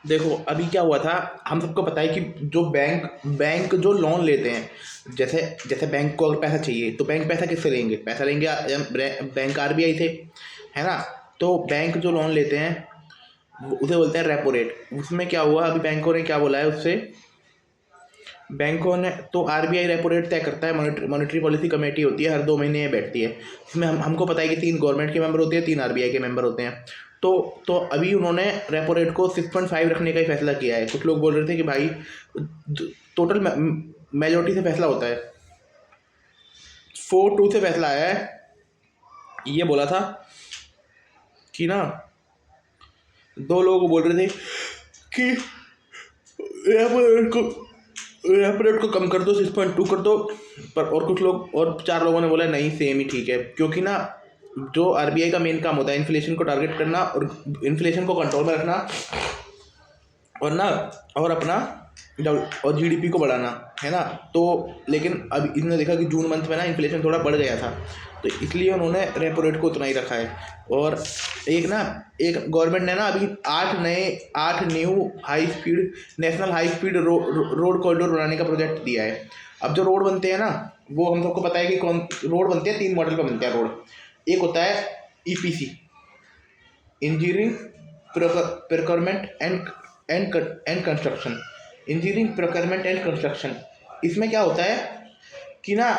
देखो अभी क्या हुआ था, हम सबको पता है कि जो बैंक बैंक जो लोन लेते हैं, जैसे जैसे बैंक को अगर पैसा चाहिए तो बैंक पैसा किससे लेंगे? पैसा लेंगे बैंक आरबीआई से, है ना? तो बैंक जो लोन लेते हैं उसे बोलते हैं रेपो रेट। उसमें क्या हुआ, अभी बैंकों ने क्या बोला है उससे, बैंकों ने तो आरबीआई रेपो रेट तय करता है, मॉनेटरी पॉलिसी कमेटी होती है, हर 2 महीने ये बैठती है। इसमें हमको पता है कि 3 गवर्नमेंट के मेंबर होते हैं, 3 आरबीआई के मेंबर होते हैं। तो अभी उन्होंने रेपो रेट को 6.5 रखने का ही फैसला किया है। कुछ लोग बोल रहे थे कि भाई टोटल मेजोरिटी से फैसला होता है, 4-2 से फैसला आया है। ये बोला था कि ना, 2 लोग बोल रहे थे कि रेपो रेट को कम कर दो, 6.2 कर दो, पर और कुछ लोग और 4 लोगों ने बोला नहीं, सेम ही ठीक है। क्योंकि ना, जो आरबीआई का मेन काम होता है इन्फ्लेशन को टारगेट करना और इन्फ्लेशन को कंट्रोल में रखना, और ना, और अपना और जीडीपी को बढ़ाना, है ना? तो लेकिन अब इसने देखा कि जून मंथ में ना इन्फ्लेशन थोड़ा बढ़ गया था, तो इसलिए उन्होंने रेपो रेट को उतना ही रखा है। और एक गवर्नमेंट ने ना अभी 8 new high speed national high speed road corridor बनाने का प्रोजेक्ट दिया है। अब जो रोड बनते हैं ना, वो हम सबको पता है कि कौन रोड बनते हैं, 3 मॉडल पे बनते हैं रोड। एक होता है EPC, engineering procurement and construction. Engineering procurement and construction, इसमें क्या होता है कि ना,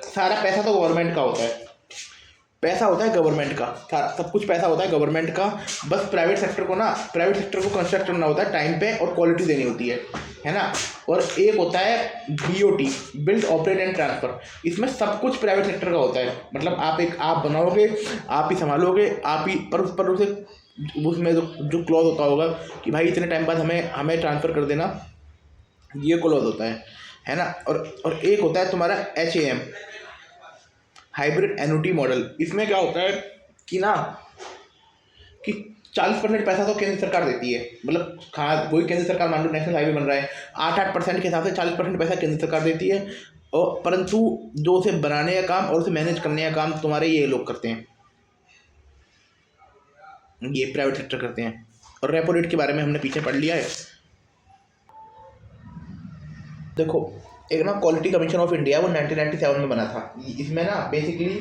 सारा पैसा तो गवर्नमेंट का होता है, पैसा होता है गवर्नमेंट का, सब कुछ पैसा होता है गवर्नमेंट का। बस प्राइवेट सेक्टर को कंस्ट्रक्ट करना होता है टाइम पे, और क्वालिटी देनी होती है ना? और एक होता है BOT, build operate and transfer. इसमें सब कुछ प्राइवेट सेक्टर का होता है, मतलब आप बनाओगे, आप ही संभालोगे, आप ही, पर उसे उसमें जो क्लॉज होता होगा कि भाई इतने टाइम बाद हमें ट्रांसफ़र कर देना, ये क्लॉज होता है ना? और एक होता है तुम्हारा HAM, हाइब्रिड एनुटी मॉडल। इसमें क्या होता है कि ना, कि 40% पैसा तो केंद्र सरकार देती है, मतलब वही केंद्र सरकार, मान लो नेशनल हाईवे बन रहा है, 8% के हिसाब से 40% पैसा केंद्र सरकार देती है, और परंतु जो उसे बनाने का काम और उसे मैनेज करने का काम तुम्हारे ये लोग करते हैं, ये प्राइवेट सेक्टर करते हैं। और रेपो रेट के बारे में हमने पीछे पढ़ लिया है। देखो, एक ना क्वालिटी कमीशन ऑफ इंडिया, वो 1997 में बना था। इसमें ना बेसिकली,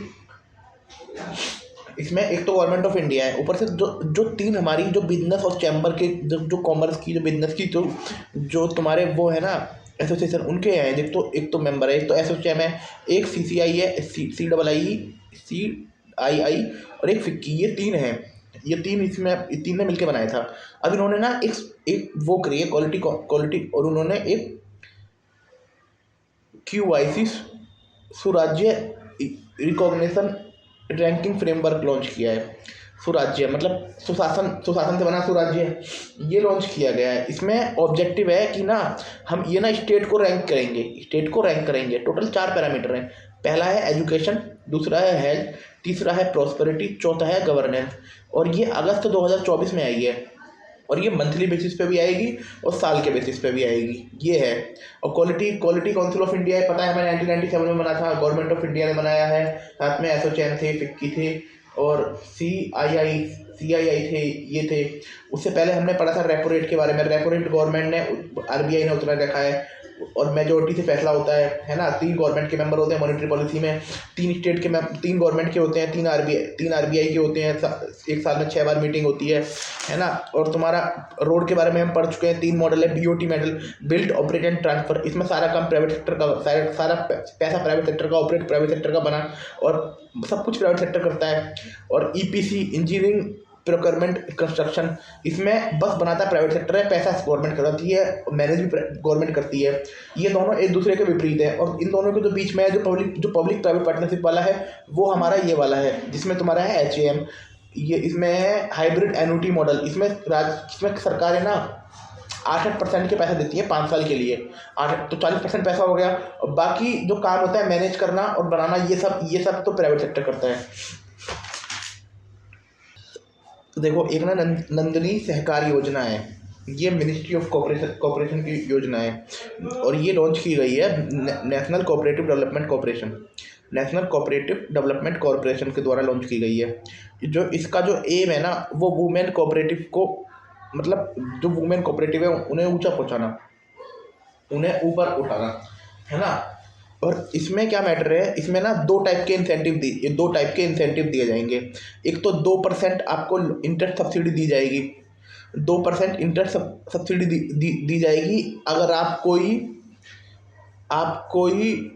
इसमें एक तो गवर्नमेंट ऑफ इंडिया है, ऊपर से जो जो 3 हमारी जो बिजनेस और चैम्बर के जो कॉमर्स की, जो बिजनेस की, जो तुम्हारे वो है ना एसोसिएशन, उनके हैं। एक तो मेंबर है, एक तो एसोचैम है, एक सीसीआई है, CII, और एक फिक्की। ये 3 हैं, ये 3 इसमें 3 ने मिलकर बनाया था। अब इन्होंने ना एक वो करी है क्वालिटी, और उन्होंने एक QIC सुराज्य रिकॉग्निशन रैंकिंग फ्रेमवर्क लॉन्च किया है। सुराज्य मतलब सुशासन से बना सुराज्य, ये लॉन्च किया गया है। इसमें ऑब्जेक्टिव है कि ना, हम ये ना स्टेट को रैंक करेंगे। टोटल 4 पैरामीटर हैं। पहला है एजुकेशन, दूसरा है हेल्थ, तीसरा है प्रॉस्पेरिटी, चौथा है गवर्नेंस। और ये अगस्त 2024 में आई है, और ये मंथली बेसिस पे भी आएगी और साल के बेसिस पे भी आएगी, ये है। और क्वालिटी काउंसिल ऑफ इंडिया है, पता है हमें 1997 में बना था, गवर्नमेंट ऑफ इंडिया ने बनाया है। साथ में एसोचैम थे, फिक्की थे, और CII थे, ये थे। उससे पहले हमने पढ़ा था रेपो रेट के बारे में। रेपो रेट गवर्नमेंट ने, आरबीआई ने उतना रखा है, और मेजोरिटी से फैसला होता है ना? 3 गवर्नमेंट के मेंबर होते हैं मॉनेटरी पॉलिसी में, 3 गवर्नमेंट के होते हैं, 3 आरबीआई के होते हैं। एक साल में 6 बार मीटिंग होती है ना? और तुम्हारा रोड के बारे में हम पढ़ चुके हैं, 3 मॉडल है, BOT model, build operate and transfer. इसमें सारा काम प्राइवेट सेक्टर का, सारा पैसा प्राइवेट सेक्टर का, ऑपरेट प्राइवेट सेक्टर का बना, और सब कुछ प्राइवेट सेक्टर करता है। और EPC, इंजीनियरिंग प्रोक्योरमेंट कंस्ट्रक्शन, इसमें बस बनाता प्राइवेट सेक्टर है, पैसा गवर्नमेंट कराती है, मैनेज भी गवर्नमेंट करती है। ये दोनों एक दूसरे के विपरीत है, और इन दोनों के जो बीच में जो पब्लिक प्राइवेट पार्टनरशिप वाला है, वो हमारा ये वाला है, जिसमें तुम्हारा है HAM। ये इसमें है हाइब्रिड एनुटी मॉडल। इसमें सरकार है ना 8% के पैसा देती है 5 साल के लिए। 8 तो 40% पैसा हो गया, और बाकी जो काम होता है मैनेज करना और बनाना, ये सब तो प्राइवेट सेक्टर करता है। तो देखो, एक ना नंदनी सहकार योजना है, ये मिनिस्ट्री ऑफ कॉर्पोरेशन की योजना है, और ये लॉन्च की गई है नेशनल कोऑपरेटिव डेवलपमेंट कॉरपोरेशन के द्वारा लॉन्च की गई है। जो इसका जो एम है ना, वो वुमेन कोऑपरेटिव को मतलब जो वुमेन कोऑपरेटिव है उन्हें ऊंचा पहुंचाना, उन्हें ऊपर उठाना, है ना। और इसमें क्या मैटर है, इसमें ना दो टाइप के इंसेंटिव दिए जाएंगे। एक तो 2% आपको इंटरेस्ट सब्सिडी दी जाएगी, 2% इंटरेस्ट सब्सिडी दी जाएगी अगर आप कोई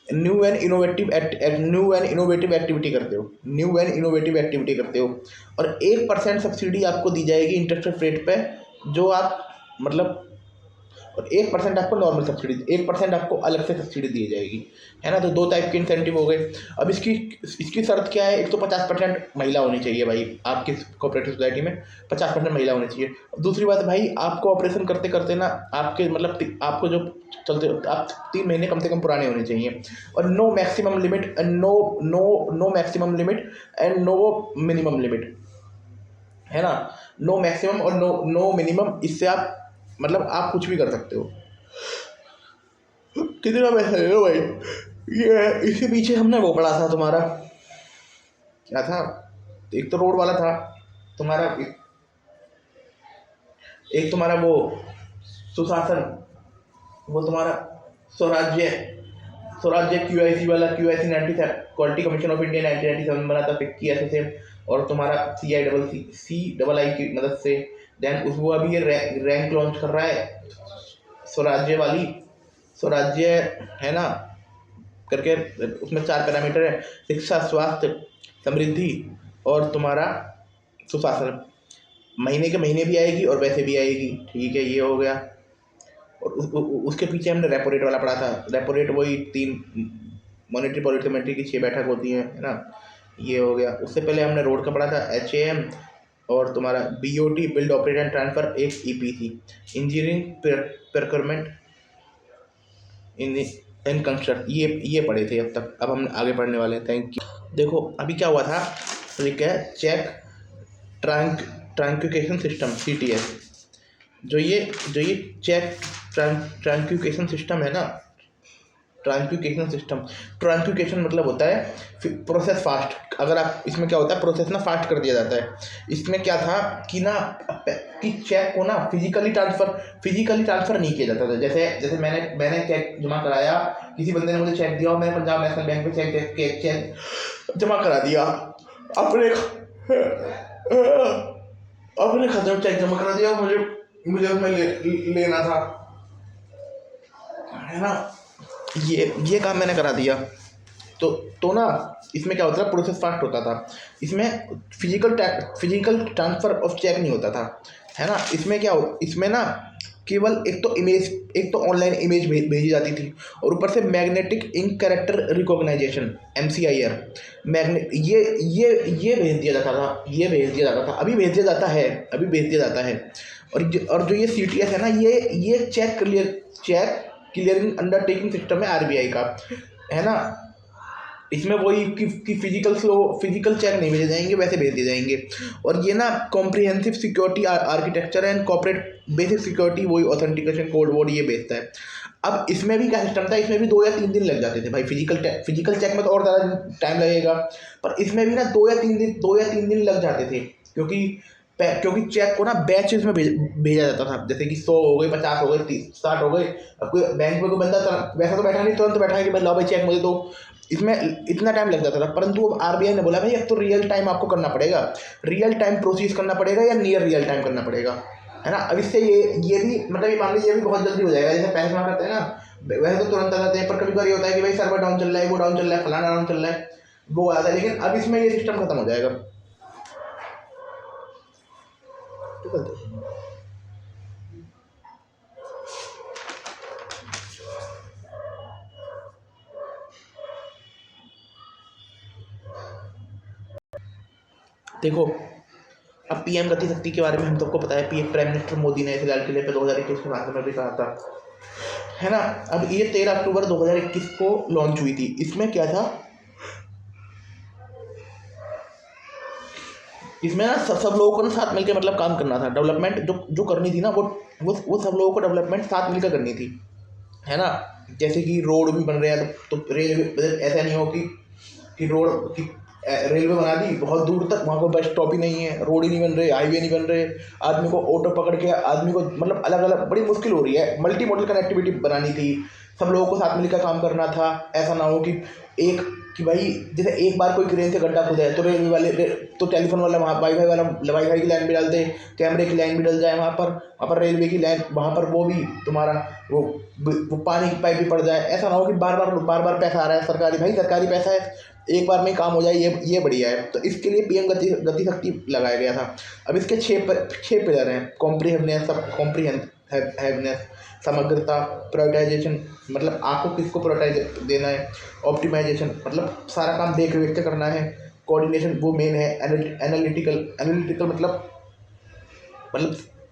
न्यू एंड इनोवेटिव एक्टिविटी करते हो। और 1% सब्सिडी आपको दी जाएगी इंटरेस्ट रेट पे, जो आप मतलब, और 1% आपको नॉर्मल सब्सिडी, 1% आपको अलग से सब्सिडी दी जाएगी, है ना। तो दो टाइप के इंसेंटिव हो गए। अब इसकी शर्त क्या है, एक तो 50% महिला होनी चाहिए भाई आपकी कोऑपरेटिव सोसाइटी में, 50% महिला होनी चाहिए। दूसरी बात भाई, आपको ऑपरेशन करते करते ना आपके मतलब आपको जो चलते आप 3 महीने कम से कम पुराने होने चाहिए। और no maximum limit and no maximum limit and no minimum limit, है ना। नो मैक्सिमम और नो मिनिमम, इससे आप मतलब आप कुछ भी कर सकते हो। कितना पैसा ले लो भाई। ये इसके पीछे हमने वो पढ़ा था तुम्हारा, क्या था, एक तो रोड वाला था तुम्हारा, एक तुम्हारा वो सुशासन, वो तुम्हारा स्वराज्य स्वराज्य QIC वाला, QIC 97, quality commission of India 1997 बना था FICCI से, और तुम्हारा CICCI की मदद से। देन उसको अभी ये रैंक लॉन्च कर रहा है स्वराज्य वाली, स्वराज्य, है ना करके। उसमें 4 पैरामीटर है, शिक्षा, स्वास्थ्य, समृद्धि और तुम्हारा सुशासन। महीने के महीने भी आएगी और वैसे भी आएगी, ठीक है, ये हो गया। और उसके पीछे हमने रेपो रेट वाला पढ़ा था। रेपो रेट वही 3 मॉनेटरी पॉलिसी कमेटी की 6 बैठक होती है ना, ये हो गया। उससे पहले हमने रोड का पढ़ा था, HAM, और तुम्हारा BOT, build operate and transfer, एक EPC, इंजीनियरिंग प्रोक्योरमेंट इन कंस्ट्रक्ट, ये पढ़े थे अब तक। अब हम आगे पढ़ने वाले हैं। Thank you. देखो अभी क्या हुआ था, एक है चेक ट्रांक्यूकेशन सिस्टम, CTS। जो ये चेक ट्रांक्यूकेशन सिस्टम है ना, ट्रांक्यूकेशन मतलब होता है प्रोसेस फास्ट। अगर आप इसमें क्या होता है, प्रोसेस ना फास्ट कर दिया जाता है। इसमें क्या था कि चेक को ना फिजिकली ट्रांसफर नहीं किया जाता था। जैसे मैंने चेक जमा कराया, किसी बंदे ने मुझे चेक दिया और मैंने पंजाब नेशनल बैंक पे चेक जमा करा दिया, अपने खाते में चेक जमा करा दिया, मुझे उसमें लेना था, है ना। ये काम मैंने करा दिया, तो ना इसमें क्या होता था, प्रोसेस फास्ट होता था। इसमें फिजिकल ट्रांसफर ऑफ चेक नहीं होता था, है ना। इसमें ना केवल एक तो ऑनलाइन इमेज भेजी जाती थी, और ऊपर से magnetic ink character recognisation, MCIR, ये भेज दिया जाता था। अभी भेज दिया जाता है। और जो ये CTS है ना, ये चेक क्लियरिंग अंडरटेकिंग सिस्टम है RBI का, है ना। इसमें वही कि फिजिकल चेक नहीं भेजे जाएंगे, वैसे भेज दिए जाएंगे। और ये ना comprehensive security architecture and corporate basic security, वही ऑथेंटिकेशन कोड वोड ये भेजता है। अब इसमें भी क्या सिस्टम था, इसमें भी 2 या 3 दिन लग जाते थे भाई। फिजिकल चेक में तो और ज़्यादा टाइम लगेगा, पर इसमें भी ना 2 या 3 दिन लग जाते थे, क्योंकि चेक को ना बैचेस में भेजा जाता था। जैसे कि 100 हो गए, 50 हो गए, 30 60 हो गए। अब कोई बैंक में कोई बंदा वैसा तो बैठा नहीं, तुरंत बैठा है कि भाई लाओ भाई चेक मुझे दो। इसमें इतना टाइम लग जाता था। परंतु अब RBI ने बोला भाई अब तो रियल टाइम आपको करना पड़ेगा, रियल टाइम प्रोसेस करना पड़ेगा या नियर रियल टाइम करना पड़ेगा, है ना। अब इससे ये भी मतलब ये मान लीजिए ये भी बहुत जल्दी हो जाएगा। जैसे पैसे जमा करते हैं ना, वैसे तो तुरंत आ जाते हैं, पर कभी बार ये होता है कि भाई सर्वर डाउन चल रहा है, वो डाउन चल रहा है, फलाना डाउन चल रहा है, वो आता है। लेकिन अब इसमें ये सिस्टम खत्म हो जाएगा। देखो अब PM गति शक्ति के बारे में हम सबको पता है। प्राइम मिनिस्टर मोदी ने इसे लाल किले पे 2021 के भाषण में भी कहा था, है ना। अब ये 13 अक्टूबर 2021 को लॉन्च हुई थी। इसमें क्या था, इसमें ना सब लोगों को ना साथ मिलकर मतलब काम करना था। डेवलपमेंट जो करनी थी ना, वो सब लोगों को डेवलपमेंट साथ मिलकर करनी थी, है ना। जैसे कि रोड भी बन रहे हैं तो रेलवे, ऐसा नहीं हो कि रोड की रेलवे बना दी बहुत दूर तक, वहाँ पर बस स्टॉप ही नहीं है, रोड ही नहीं बन रहे, हाईवे नहीं बन रहे, आदमी को ऑटो पकड़ के आदमी को मतलब अलग अलग बड़ी मुश्किल हो रही है। मल्टी मॉडल कनेक्टिविटी बनानी थी, सब लोगों को साथ मिलकर काम करना था। ऐसा ना हो कि एक कि भाई जैसे एक बार कोई क्रेन से गड्ढा खुदा है तो रेलवे वाले तो टेलीफोन वाला वहाँ वाईफाई की लाइन भी डाल दे, कैमरे की लाइन भी डल जाए वहाँ पर रेलवे की लाइन वहाँ पर वो भी तुम्हारा वो पानी की पाइप भी पड़ जाए। ऐसा ना हो कि बार बार पैसा आ रहा है सरकारी, भाई सरकारी पैसा है, एक बार में काम हो जाए, ये बढ़िया है। तो इसके लिए पीएम गति शक्ति लगाया गया था। अब इसके 6 पिलर हैं। कॉम्प्रीहेंसिवनेस, समग्रता, प्रायोरिटाइजेशन मतलब आपको किसको प्रायोरिटाइज देना है, ऑप्टिमाइजेशन मतलब सारा काम देख रेख के करना है, कोऑर्डिनेशन वो मेन है, एनालिटिकल मतलब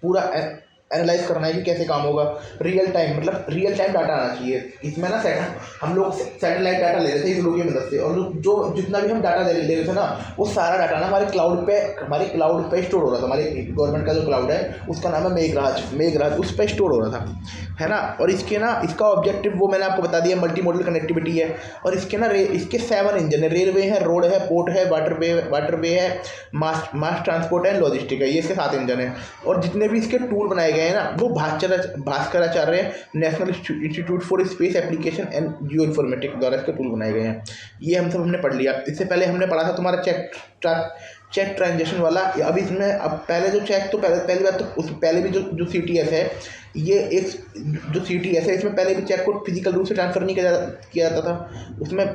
पूरा एनालाइज करना है कि कैसे काम होगा, रियल टाइम मतलब रियल टाइम डाटा आना चाहिए इसमें ना। हम लोग सैटेलाइट डाटा ले रहे थे इस लोग की मदद से, और जो जितना भी हम डाटा ले रहे थे ना वो सारा डाटा ना हमारे क्लाउड पे स्टोर हो रहा था। हमारे गवर्नमेंट का जो क्लाउड है उसका नाम है मेघराज, उस पर स्टोर हो रहा था, है ना। और इसका ऑब्जेक्टिव वो मैंने आपको बता दिया, मल्टी मॉडल कनेक्टिविटी है। और इसके ना इसके 7 इंजन है, रेलवे है, रोड है, पोर्ट है, वाटरवे है, मास ट्रांसपोर्ट है, लॉजिस्टिक है, ये इसके 7 इंजन है। और जितने भी इसके टूल बनाए गए हैं ना वो Bhaskaracharya national institute for space application and geo informatics द्वारा इसके टूल बनाए गए हैं। ये हमने पढ़ लिया। इससे पहले हमने पढ़ा था तुम्हारा चेक ट्रांजेक्शन वाला। अब इसमें अब पहले जो चेक तो पहली बात तो पहले भी जो CTS है, ये एक जो CTS है इसमें पहले भी चेक को फिजिकल रूप से ट्रांसफर नहीं किया जाता था। उसमें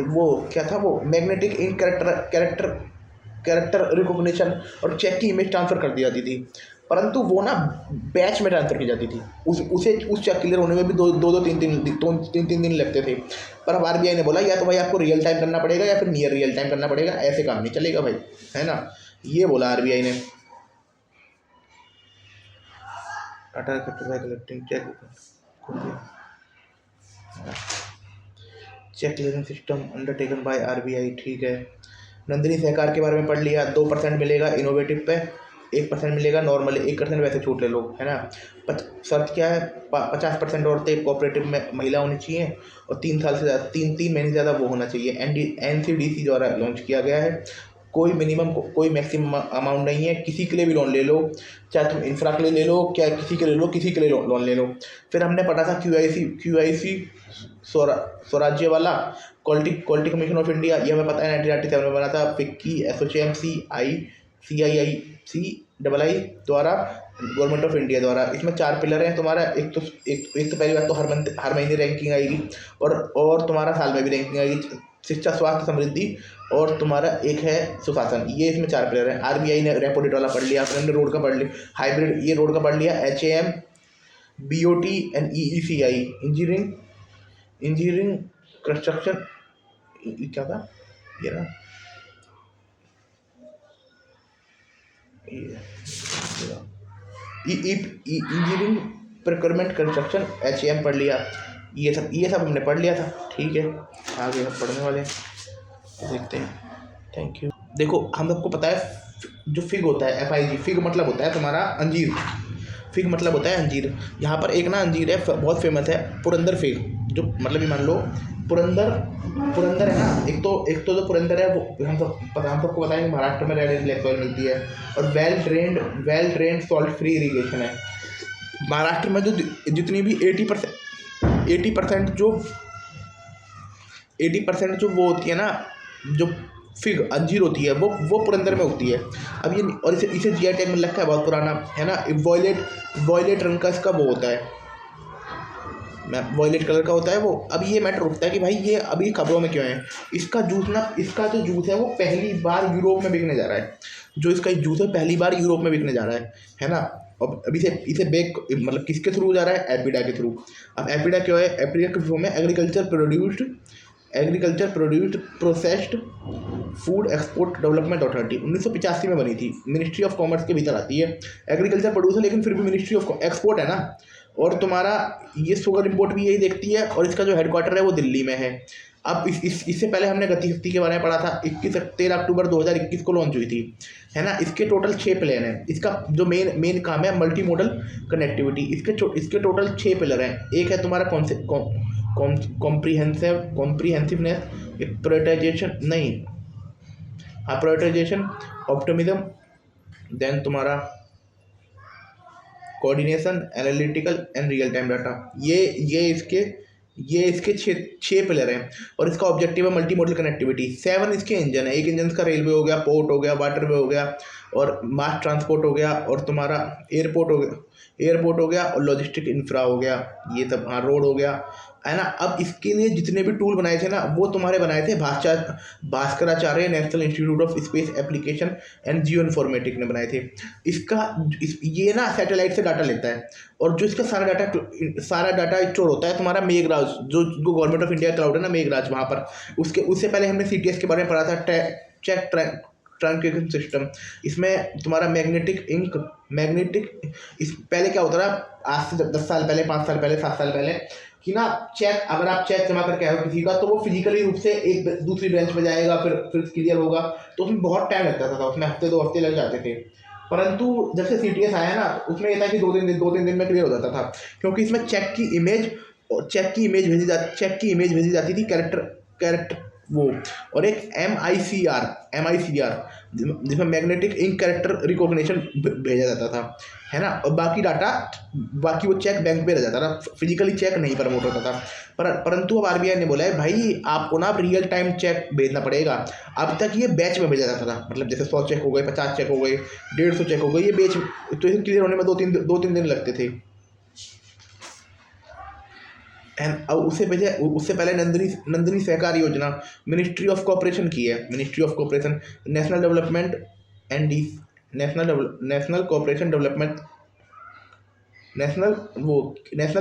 वो क्या था, वो मैग्नेटिक इंक कैरेक्टर रिकॉग्निशन और चेक की इमेज ट्रांसफ़र कर दी जाती थी, परंतु वो ना बैच में ट्रांसफ़र की जाती थी। उस चेक क्लियर होने में भी दो तीन दिन लगते थे। पर अब RBI ने बोला या तो भाई आपको रियल टाइम करना पड़ेगा या फिर नियर रियल टाइम करना पड़ेगा, ऐसे काम नहीं चलेगा भाई, है ना। ये बोला RBI ने। Tata collecting cheque clearing system undertaken by RBI, ठीक है। नंदिनी सहकार के बारे में पढ़ लिया। 2% मिलेगा इनोवेटिव पे, 1% मिलेगा नॉर्मल, 1% वैसे छूट ले लो, है ना। शर्त क्या है, 50% औरतें कोऑपरेटिव में महिला होनी चाहिए और 3 साल से ज़्यादा 3 महीने से ज़्यादा वो होना चाहिए। NCDC द्वारा लॉन्च किया गया है। कोई मिनिमम कोई मैक्सिमम अमाउंट नहीं है, किसी के लिए भी लोन ले लो, चाहे तुम इंफ्रा के लिए ले लो, क्या किसी के लिए लोन ले लो। फिर हमने पढ़ा था QIC स्वराज्य वाला, क्वालिटी कमीशन ऑफ इंडिया, ये हमें पता है 1997 में बना था। FICCI एसोचैम CII द्वारा गवर्नमेंट ऑफ इंडिया द्वारा। इसमें 4 पिलर हैं तुम्हारा। एक तो पहली बात तो हर महीने रैंकिंग आएगी और तुम्हारा साल में भी रैंकिंग आएगी, शिक्षा, स्वास्थ्य, समृद्धि और तुम्हारा एक है सुशासन। ये इसमें 4 प्लेयर हैं। RBI ने रेपो रेट वाला पढ़ लिया, हमने रोड का पढ़ लिया, हाइब्रिड ये रोड का पढ़ लिया, HAM, BOT and EECI engineering construction, क्या था ये ना, इंजीनियरिंग प्रोक्योरमेंट कंस्ट्रक्शन HAM पढ़ लिया। ये सब हमने पढ़ लिया था, ठीक है। आगे हम पढ़ने वाले हैं, देखते हैं। Thank you. देखो हम सबको पता है जो फिग होता है, FIG, फिग मतलब होता है तुम्हारा अंजीर, फिग मतलब होता है अंजीर। यहाँ पर एक ना अंजीर है बहुत फेमस है, पुरंदर फिग, जो मतलब ये मान लो पुरंदर है ना। एक तो जो पुरंदर है वो हम सबको पता है कि महाराष्ट्र में रेड ब्लैक सॉइल मिलती है और well drained salt free irrigation है। महाराष्ट्र में जो जितनी भी 80% जो वो होती है ना, जो फिग अंजीर होती है वो पुरंदर में होती है। अब ये और इसे GI टैग में रखा है, बहुत पुराना है ना। वॉयलेट रंग का इसका वो होता है, वॉयलेट कलर का होता है वो। अब ये मैटर उठता है कि भाई ये अभी खबरों में क्यों है। इसका जो जूस है वो पहली बार यूरोप में बिकने जा रहा है। जो इसका जूस है पहली बार यूरोप में बिकने जा रहा है ना। अब इसे बेक मतलब किसके थ्रू जा रहा है, एपिडा के थ्रू। अब एपिडा क्या है, एपिडा के थ्रू में agriculture produced processed food export development authority 1985 में बनी थी, मिनिस्ट्री ऑफ कॉमर्स के भीतर आती है। एग्रीकल्चर प्रोड्यूस है लेकिन फिर भी मिनिस्ट्री ऑफ एक्सपोर्ट है ना। और तुम्हारा ये शुगर इम्पोर्ट भी यही देखती है और इसका जो हेडक्वार्टर है वो दिल्ली में है। अब इससे पहले हमने गतिशक्ति के बारे में पढ़ा था, 13 अक्टूबर 2021 को लॉन्च हुई थी, है ना। इसके टोटल 6 प्लान हैं। इसका जो मेन काम है मल्टी मॉडल कनेक्टिविटी। इसके टोटल 6 पिलर हैं। एक है तुम्हारा कॉम्प्रीहेंसिवनेस, प्रायोरिटाइजेशन नहीं, हाँ, प्रायोरिटाइजेशन, ऑप्टिमिज्म, देन तुम्हारा coordination, analytical and real time data. ये इसके छः पिलर हैं। और इसका ऑब्जेक्टिव है मल्टी मॉडल कनेक्टिविटी। 7 इसके इंजन है। एक इंजन का रेलवे हो गया, पोर्ट हो गया, वाटरवे हो गया, और मास ट्रांसपोर्ट हो गया, और तुम्हारा एयरपोर्ट हो गया, और लॉजिस्टिक इंफ्रा हो गया, ये सब, हाँ, रोड हो गया, है ना। अब इसके लिए जितने भी टूल बनाए थे ना, वो तुम्हारे बनाए थे Bhaskaracharya national institute of space application and geo informatic ने बनाए थे। ये ना सैटेलाइट से डाटा लेता है, और जो इसका सारा डाटा स्टोर होता है तुम्हारा मेघराज, जो गवर्नमेंट ऑफ इंडिया क्लाउड है ना, मेघराज, वहाँ पर। उससे पहले हमने CTS के बारे में पढ़ा था, चेक ट्रांसक्रिप्शन सिस्टम। इसमें तुम्हारा इस पहले क्या होता था, आज से 10 साल पहले, 5 साल पहले, 7 साल पहले, कि ना अगर आप चेक जमा करके आए हो किसी का, तो वो फिजिकली रूप से एक दूसरी ब्रांच पे जाएगा, फिर क्लियर होगा, तो उसमें बहुत टाइम लगता था, उसमें हफ्ते 2 हफ्ते लग जाते थे। परंतु जब से CTS आया ना, उसमें ये था कि 2-3 दिन में क्लियर हो जाता था, क्योंकि इसमें चेक की इमेज भेजी जाती थी, कैरेक्टर वो, और एक MICR जिसमें मैग्नेटिक इंक कैरेक्टर रिकॉग्निशन भेजा जाता था, है ना। और बाकी वो चेक बैंक पे रह जाता था, फिजिकली चेक नहीं प्रमोट होता था। परंतु अब RBI ने बोला है भाई आपको ना रियल टाइम चेक भेजना पड़ेगा। अब तक ये बैच में भेजा जाता था, मतलब जैसे 100 चेक हो गए, 50 चेक हो गए, 150 चेक हो गए, ये बैच, तो इसे क्लियर होने में 2-3 दिन लगते थे। एंड अब उससे पहले नंदिनी सहकार योजना मिनिस्ट्री ऑफ कोऑपरेशन की है। Ministry of cooperation, national development and national cooperation development, national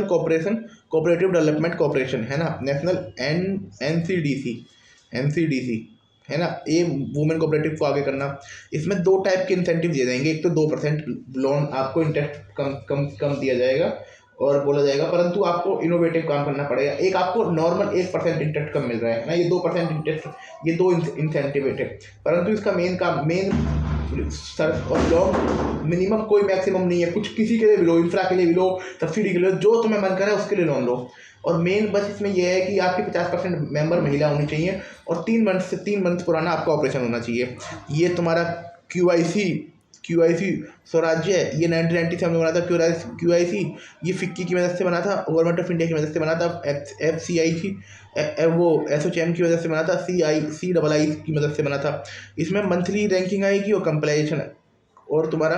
cooperative development corporation, है ना, नेशनल NCDC, है ना, ये वुमेन कोऑपरेटिव को आगे करना। इसमें 2 टाइप के इंसेंटिव दिए जाएंगे। एक तो 2% लोन, आपको इंटरेस्ट कम दिया जाएगा और बोला जाएगा, परंतु आपको इनोवेटिव काम करना पड़ेगा। एक आपको नॉर्मल 1% इंटरेस्ट कम मिल रहा है ना, ये 2% इंटरेस्ट, ये 2 इंसेंटिव है। परंतु इसका मेन सर और लॉन्ग मिनिमम कोई मैक्सिमम नहीं है, कुछ किसी के लिए भी लो, इंफ्रा के लिए भी लो, सब्सिडी के लिए, जो तुम्हें मन करे उसके लिए लोन लो। और मेन बस इसमें यह है कि आपकी 50% मेंबर महिला होनी चाहिए, और 3 मंथ पुराना आपका ऑपरेशन होना चाहिए। ये तुम्हारा QIC स्वराज्य है, ये 1997 में बना था। QIC ये फिक्की की मदद से बना था, गवर्नमेंट ऑफ इंडिया की मदद से बना था। FCI वो SOCHAM की वजह से बना था। CII की मदद से बना था। इसमें मंथली रैंकिंग आएगी और कंप्लाइजेशन, और तुम्हारा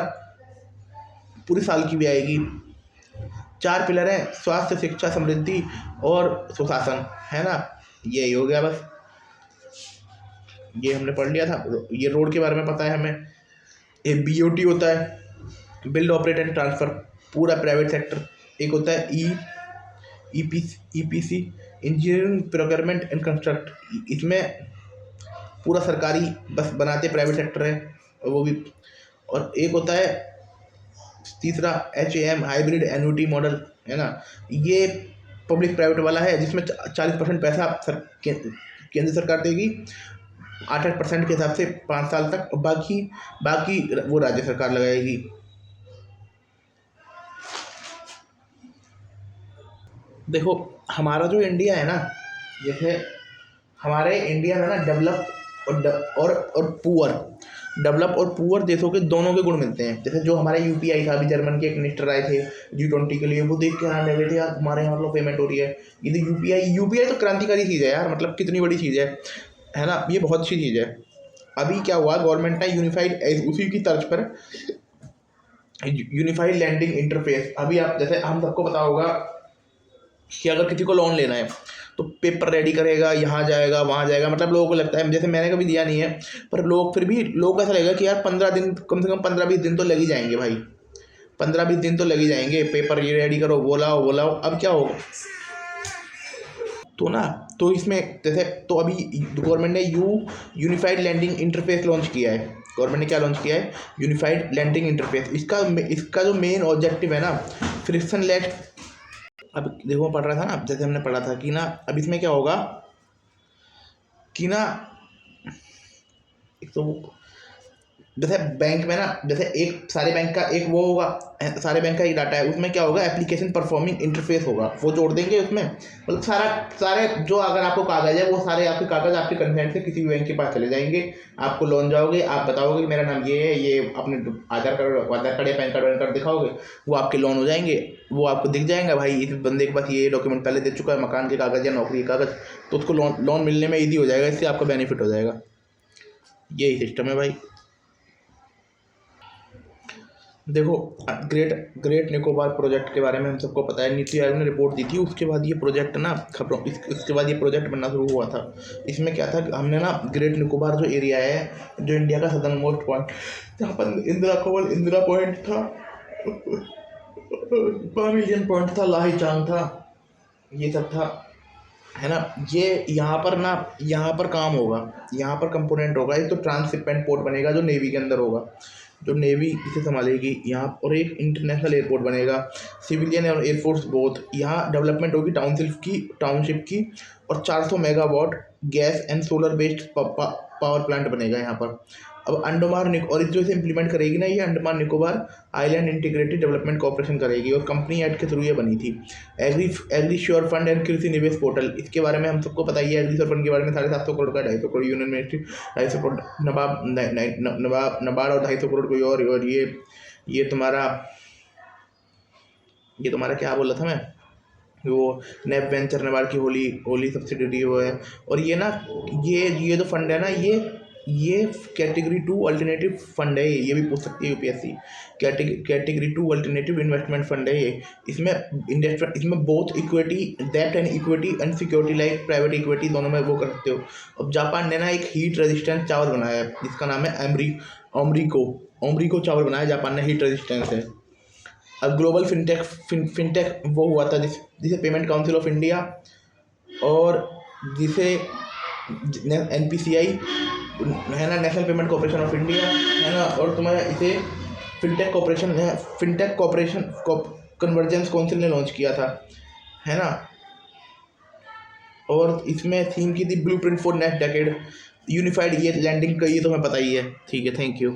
पूरे साल की भी आएगी। 4 पिलर हैं, स्वास्थ्य, शिक्षा, समृद्धि और सुशासन, है ना। यही हो गया बस, ये हमने पढ़ लिया था। ये रोड के बारे में पता है हमें। एक BOT होता है, बिल्ड ऑपरेट एंड ट्रांसफ़र, पूरा प्राइवेट सेक्टर। एक होता है EPC, engineering procurement and construct, इसमें पूरा सरकारी बस बनाते प्राइवेट सेक्टर है, और वो भी। और एक होता है तीसरा HAM, हाइब्रिड एन्युटी मॉडल, है ना। ये पब्लिक प्राइवेट वाला है, जिसमें 40% पैसा केंद्र सरकार देगी, 8% के हिसाब से 5 साल तक, और बाकी वो राज्य सरकार लगाएगी। देखो हमारा जो इंडिया है ना, जैसे हमारे इंडिया में ना डेवलप और पुअर देशों के दोनों के गुण मिलते हैं। जैसे जो हमारा UPI था, अभी जर्मन के एक मिनिस्टर आए थे G20 के लिए, वो देख के आने लगे थे यार हमारे यहाँ मतलब पेमेंट हो रही है। ये तो UPI तो क्रांतिकारी चीज़ है यार, मतलब कितनी बड़ी चीज़ है ना, ये बहुत अच्छी चीज़ है। अभी क्या हुआ, गवर्नमेंट ने यूनिफाइड, उसी की तर्ज पर यूनिफाइड लैंडिंग इंटरफेस, अभी आप जैसे हम सबको पता होगा कि अगर किसी को लोन लेना है तो पेपर रेडी करेगा, यहाँ जाएगा वहाँ जाएगा, मतलब लोगों को लगता है, जैसे मैंने कभी दिया नहीं है, पर फिर भी लोगों को ऐसा लगेगा कि यार 15 दिन, कम से कम 15-20 दिन तो लग ही जाएंगे भाई, 15-20 दिन तो लग ही जाएंगे, पेपर ये रेडी करो, वो लाओ। अब क्या होगा तो इसमें जैसे, तो अभी गवर्नमेंट ने यूनिफाइड लैंडिंग इंटरफेस लॉन्च किया है। गवर्नमेंट ने क्या लॉन्च किया है? Unified landing interface. इसका जो मेन ऑब्जेक्टिव है ना, फ्रिक्शन लेस। अब देखो पढ़ रहा था ना, जैसे हमने पढ़ा था कि ना, अब इसमें क्या होगा कि ना, एक तो जैसे बैंक में ना, जैसे एक सारे बैंक का एक वो होगा, सारे बैंक का एक डाटा है, उसमें क्या होगा, एप्लीकेशन परफॉर्मिंग इंटरफेस होगा, वो जोड़ देंगे उसमें, मतलब सारे जो अगर आपको कागज़ है वो सारे आपके कागज़ आपके कंसेंट से किसी भी बैंक के पास चले जाएंगे। आपको लोन जाओगे, आप बताओगे मेरा नाम ये है, ये अपने आधार कार्ड या पैन कार्ड दिखाओगे, वो आपके लोन हो जाएंगे। वो आपको दिख जाएगा भाई इस बंदे के पास ये डॉक्यूमेंट पहले दे चुका है, मकान के कागज़ या नौकरी के कागज़, तो उसको लोन मिलने में ईजी हो जाएगा, इससे आपका बेनिफिट हो जाएगा। यही सिस्टम है भाई। देखो, ग्रेट ग्रेट निकोबार प्रोजेक्ट के बारे में हम सबको पता है, नीति आयोग ने रिपोर्ट दी थी, उसके बाद ये प्रोजेक्ट ना इसके बाद ये प्रोजेक्ट बनना शुरू हुआ था। इसमें क्या था कि हमने ना ग्रेट निकोबार जो एरिया है, जो इंडिया का सदर्न मोस्ट पॉइंट, जहाँ पर इंदिरा पॉइंट था, पामिलियन पॉइंट था, लाही चांग था, ये सब था, है ना। ये यहाँ पर काम होगा, यहाँ पर कंपोनेंट होगा, एक तो ट्रांसशिपमेंट पोर्ट बनेगा जो नेवी के अंदर होगा, जो नेवी इसे संभालेगी यहाँ, और एक इंटरनेशनल एयरपोर्ट बनेगा, सिविलियन और एयरफोर्स बोथ। यहाँ डेवलपमेंट होगी टाउनशिप की, और 400 megawatt gas and solar based power plant बनेगा यहाँ पर। अब और जो इसे इम्प्लीमेंट करेगी ना, ये Andaman Nicobar island integrated development corporation करेगी, और कंपनी एक्ट के थ्रू ये बनी थी। एग्री श्योर फंड एंड कृषि निवेश पोर्टल, इसके बारे में हम सबको पता ही है। एग्री श्योर फंड के बारे में 750 करोड़ का, 250 करोड़ यूनियन मिनिस्ट्री, 250 करोड़ नबार्ड, और 250 करोड़ कोई और ये तुम्हारा क्या बोला था मैं, वो नेप वेंचर नबार्ड की होली सब्सिडरी वो है। और ये ना, ये जो फंड है ना, ये कैटेगरी 2 अल्टरनेटिव फंड है, ये भी पूछ सकती है UPSC. Category 2 alternative investment fund है ये। इसमें बोथ इक्विटी, डेब्ट and equity and security like private equity, दोनों में वो कर सकते हो। अब जापान ने ना एक हीट रेजिस्टेंट चावल बनाया है, जिसका नाम है ओमरिको चावल बनाया जापान ने, हीट रेजिस्टेंस है। अब ग्लोबल फिनटेक वो हुआ था जिसे पेमेंट काउंसिल ऑफ इंडिया, और जिसे NPCI है ना, national payment corporation of India, है ना, और तुम्हारा इसे फिनटेक कॉर्पोरेशन कन्वर्जेंस काउंसिल ने लॉन्च किया था, है ना। और इसमें थीम की थी blueprint for next decade, unified year landing का, ये तो हमें पता ही है। ठीक है, थैंक यू।